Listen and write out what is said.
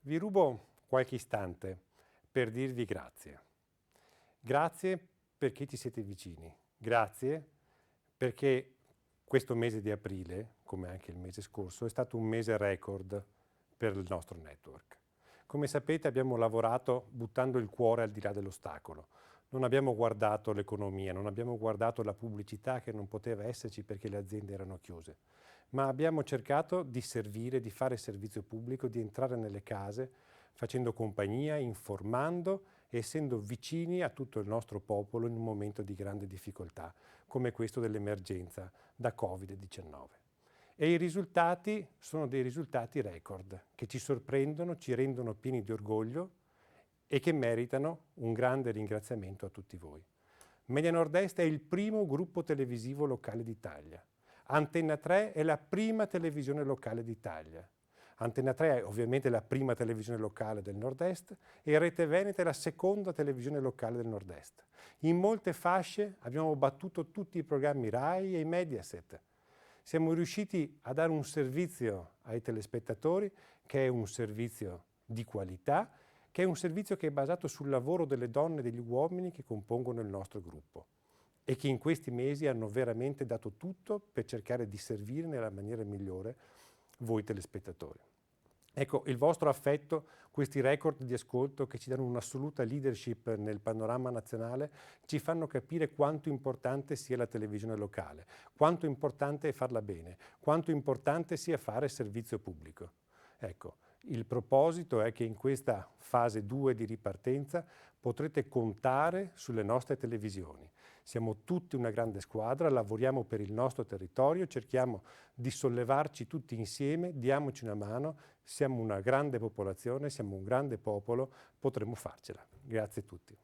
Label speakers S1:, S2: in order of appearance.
S1: Vi rubo qualche istante per dirvi grazie. Grazie perché ci siete vicini. Grazie perché questo mese di aprile, come anche il mese scorso, è stato un mese record per il nostro network. Come sapete abbiamo lavorato buttando il cuore al di là dell'ostacolo. Non abbiamo guardato l'economia, non abbiamo guardato la pubblicità che non poteva esserci perché le aziende erano chiuse, ma abbiamo cercato di servire, di fare servizio pubblico, di entrare nelle case, facendo compagnia, informando e essendo vicini a tutto il nostro popolo in un momento di grande difficoltà, come questo dell'emergenza da Covid-19. E i risultati sono dei risultati record che ci sorprendono, ci rendono pieni di orgoglio e che meritano un grande ringraziamento a tutti voi. Media Nord-Est è il primo gruppo televisivo locale d'Italia. Antenna 3 è la prima televisione locale d'Italia. Antenna 3 è ovviamente la prima televisione locale del Nord-Est e Rete Veneta è la seconda televisione locale del Nord-Est. In molte fasce abbiamo battuto tutti i programmi RAI e Mediaset. Siamo riusciti a dare un servizio ai telespettatori che è un servizio di qualità, che è un servizio che è basato sul lavoro delle donne e degli uomini che compongono il nostro gruppo e che in questi mesi hanno veramente dato tutto per cercare di servire nella maniera migliore voi telespettatori. Ecco, il vostro affetto, questi record di ascolto che ci danno un'assoluta leadership nel panorama nazionale, ci fanno capire quanto importante sia la televisione locale, quanto importante è farla bene, quanto importante sia fare servizio pubblico. Ecco, il proposito è che in questa fase 2 di ripartenza potrete contare sulle nostre televisioni. Siamo tutti una grande squadra, lavoriamo per il nostro territorio, cerchiamo di sollevarci tutti insieme, diamoci una mano, siamo una grande popolazione, siamo un grande popolo, potremo farcela. Grazie a tutti.